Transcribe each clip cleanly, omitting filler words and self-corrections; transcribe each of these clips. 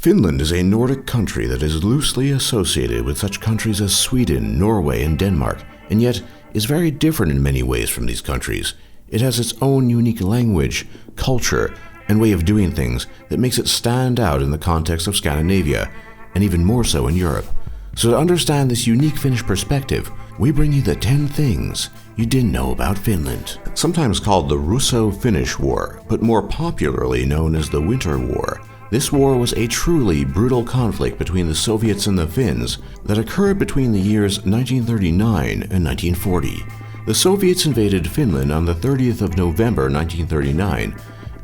Finland is a Nordic country that is loosely associated with such countries as Sweden, Norway, and Denmark, and yet is very different in many ways from these countries. It has its own unique language, culture, and way of doing things that makes it stand out in the context of Scandinavia, and even more so in Europe. So to understand this unique Finnish perspective, we bring you the 10 things you didn't know about Finland. Sometimes called the Russo-Finnish War, but more popularly known as the Winter War. This war was a truly brutal conflict between the Soviets and the Finns that occurred between the years 1939 and 1940. The Soviets invaded Finland on the 30th of November 1939,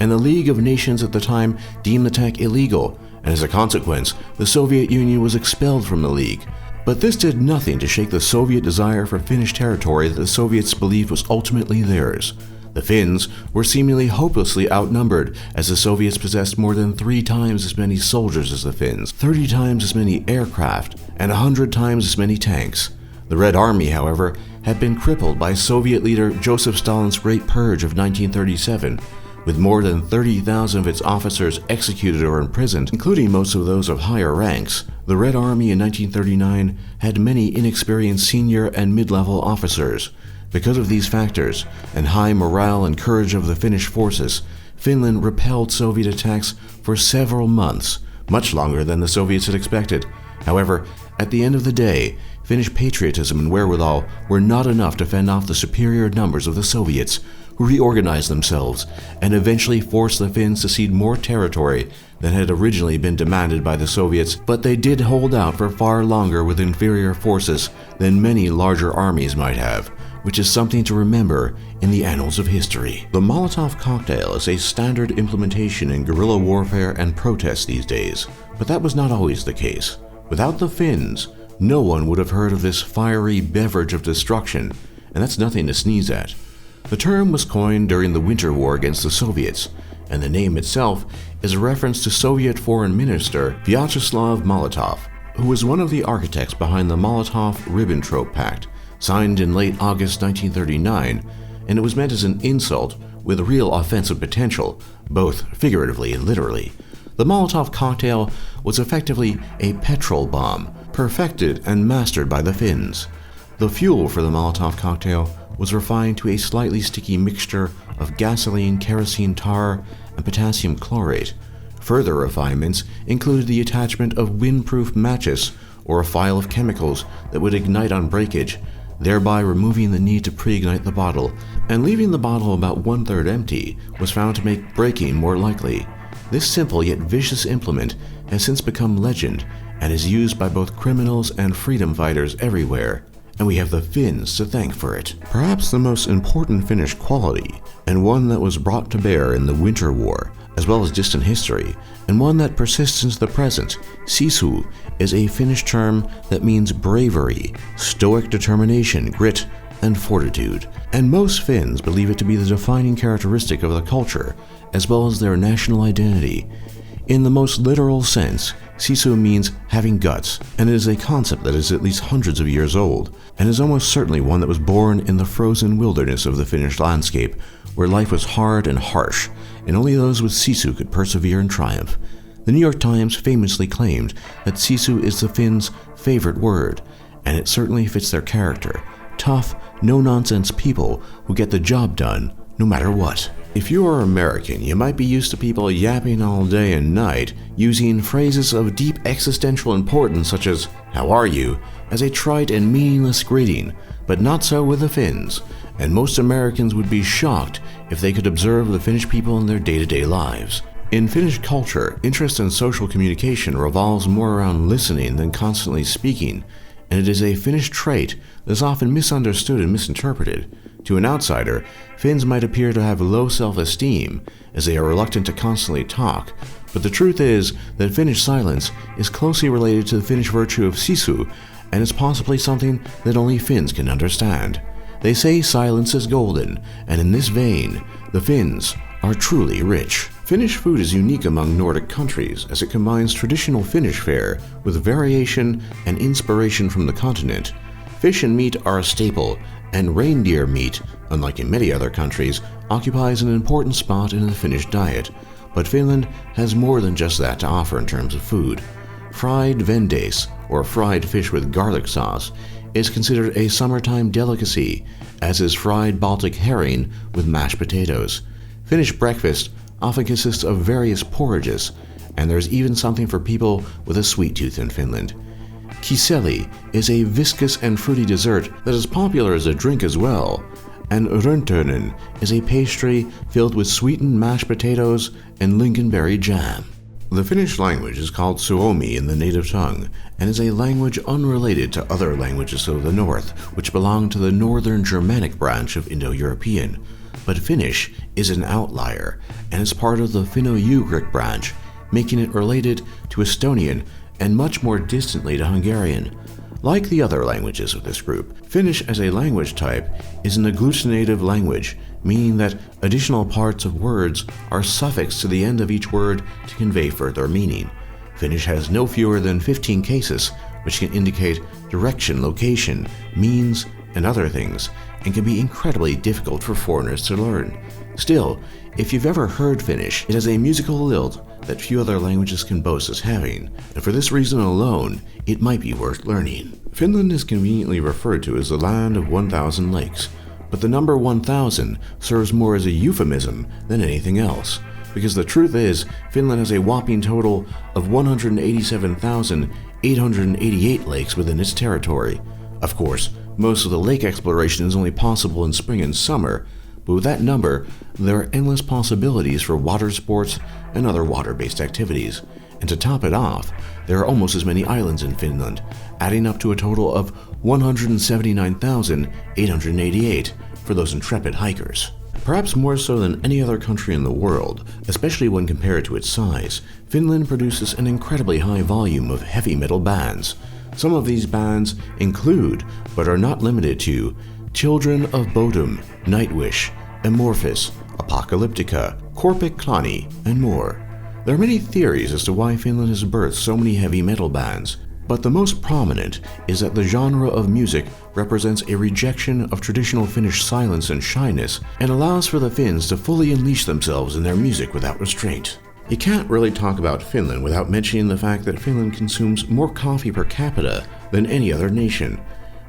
and the League of Nations at the time deemed the attack illegal, and as a consequence, the Soviet Union was expelled from the League. But this did nothing to shake the Soviet desire for Finnish territory that the Soviets believed was ultimately theirs. The Finns were seemingly hopelessly outnumbered, as the Soviets possessed more than 3 times as many soldiers as the Finns, 30 times as many aircraft, and 100 times as many tanks. The Red Army, however, had been crippled by Soviet leader Joseph Stalin's Great Purge of 1937, with more than 30,000 of its officers executed or imprisoned, including most of those of higher ranks. The Red Army in 1939 had many inexperienced senior and mid-level officers. Because of these factors, and high morale and courage of the Finnish forces, Finland repelled Soviet attacks for several months, much longer than the Soviets had expected. However, at the end of the day, Finnish patriotism and wherewithal were not enough to fend off the superior numbers of the Soviets, who reorganized themselves and eventually forced the Finns to cede more territory than had originally been demanded by the Soviets, but they did hold out for far longer with inferior forces than many larger armies might have, which is something to remember in the annals of history. The Molotov cocktail is a standard implementation in guerrilla warfare and protest these days, but that was not always the case. Without the Finns, no one would have heard of this fiery beverage of destruction, and that's nothing to sneeze at. The term was coined during the Winter War against the Soviets, and the name itself is a reference to Soviet Foreign Minister Vyacheslav Molotov, who was one of the architects behind the Molotov-Ribbentrop Pact, signed in late August 1939, and it was meant as an insult with real offensive potential, both figuratively and literally. The Molotov cocktail was effectively a petrol bomb, perfected and mastered by the Finns. The fuel for the Molotov cocktail was refined to a slightly sticky mixture of gasoline, kerosene tar, and potassium chlorate. Further refinements included the attachment of windproof matches or a phial of chemicals that would ignite on breakage, thereby removing the need to pre-ignite the bottle, and leaving the bottle about 1/3 empty was found to make breaking more likely. This simple yet vicious implement has since become legend and is used by both criminals and freedom fighters everywhere, and we have the Finns to thank for it. Perhaps the most important Finnish quality, and one that was brought to bear in the Winter War, as well as distant history, and one that persists into the present, sisu, is a Finnish term that means bravery, stoic determination, grit, and fortitude. And most Finns believe it to be the defining characteristic of the culture, as well as their national identity. In the most literal sense, sisu means having guts, and it is a concept that is at least hundreds of years old, and is almost certainly one that was born in the frozen wilderness of the Finnish landscape, where life was hard and harsh, and only those with sisu could persevere and triumph. The New York Times famously claimed that sisu is the Finns' favorite word, and it certainly fits their character. Tough, no-nonsense people who get the job done, no matter what. If you are American, you might be used to people yapping all day and night, using phrases of deep existential importance such as, "How are you?" as a trite and meaningless greeting, but not so with the Finns, and most Americans would be shocked if they could observe the Finnish people in their day-to-day lives. In Finnish culture, interest in social communication revolves more around listening than constantly speaking, and it is a Finnish trait that is often misunderstood and misinterpreted. To an outsider, Finns might appear to have low self-esteem, as they are reluctant to constantly talk, but the truth is that Finnish silence is closely related to the Finnish virtue of sisu, and is possibly something that only Finns can understand. They say silence is golden, and in this vein, the Finns are truly rich. Finnish food is unique among Nordic countries, as it combines traditional Finnish fare with variation and inspiration from the continent. Fish and meat are a staple, and reindeer meat, unlike in many other countries, occupies an important spot in the Finnish diet. But Finland has more than just that to offer in terms of food. Fried vendace, or fried fish with garlic sauce, is considered a summertime delicacy, as is fried Baltic herring with mashed potatoes. Finnish breakfast often consists of various porridges, and there's even something for people with a sweet tooth in Finland. Kiseli is a viscous and fruity dessert that is popular as a drink as well, and röntönen is a pastry filled with sweetened mashed potatoes and lingonberry jam. The Finnish language is called SUOMI in the native tongue, and is a language unrelated to other languages of the north, which belong to the Northern Germanic branch of Indo-European. But Finnish is an outlier, and is part of the Finno-Ugric branch, making it related to Estonian and much more distantly to Hungarian. Like the other languages of this group, Finnish as a language type is an agglutinative language, meaning that additional parts of words are suffixed to the end of each word to convey further meaning. Finnish has no fewer than 15 cases, which can indicate direction, location, means, and other things, and can be incredibly difficult for foreigners to learn. Still, if you've ever heard Finnish, it has a musical lilt that few other languages can boast as having, and for this reason alone, it might be worth learning. Finland is conveniently referred to as the land of 1,000 lakes, but the number 1,000 serves more as a euphemism than anything else, because the truth is, Finland has a whopping total of 187,888 lakes within its territory. Of course, most of the lake exploration is only possible in spring and summer, but with that number, there are endless possibilities for water sports and other water-based activities. And to top it off, there are almost as many islands in Finland, adding up to a total of 179,888 for those intrepid hikers. Perhaps more so than any other country in the world, especially when compared to its size, Finland produces an incredibly high volume of heavy metal bands. Some of these bands include, but are not limited to, Children of Bodom, Nightwish, Amorphis, Apocalyptica, Korpiklani, and more. There are many theories as to why Finland has birthed so many heavy metal bands, but the most prominent is that the genre of music represents a rejection of traditional Finnish silence and shyness, and allows for the Finns to fully unleash themselves in their music without restraint. You can't really talk about Finland without mentioning the fact that Finland consumes more coffee per capita than any other nation.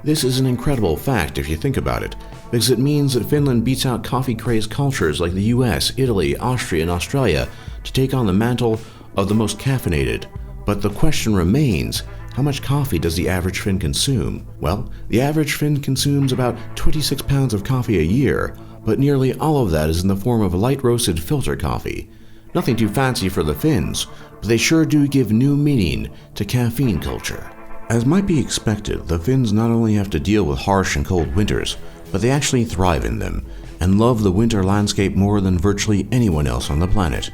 This is an incredible fact if you think about it, because it means that Finland beats out coffee-crazed cultures like the US, Italy, Austria, and Australia to take on the mantle of the most caffeinated. But the question remains, how much coffee does the average Finn consume? Well, the average Finn consumes about 26 pounds of coffee a year, but nearly all of that is in the form of light-roasted filter coffee. Nothing too fancy for the Finns, but they sure do give new meaning to caffeine culture. As might be expected, the Finns not only have to deal with harsh and cold winters, but they actually thrive in them, and love the winter landscape more than virtually anyone else on the planet.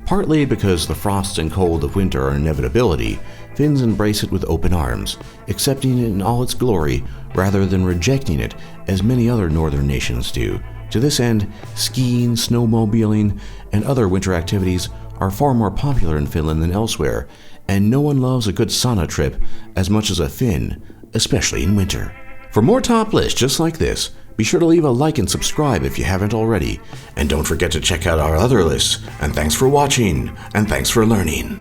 Partly because the frost and cold of winter are an inevitability, Finns embrace it with open arms, accepting it in all its glory rather than rejecting it as many other northern nations do. To this end, skiing, snowmobiling, and other winter activities are far more popular in Finland than elsewhere, and no one loves a good sauna trip as much as a Finn, especially in winter. For more top lists just like this, be sure to leave a like and subscribe if you haven't already. And don't forget to check out our other lists. And thanks for watching, and thanks for learning.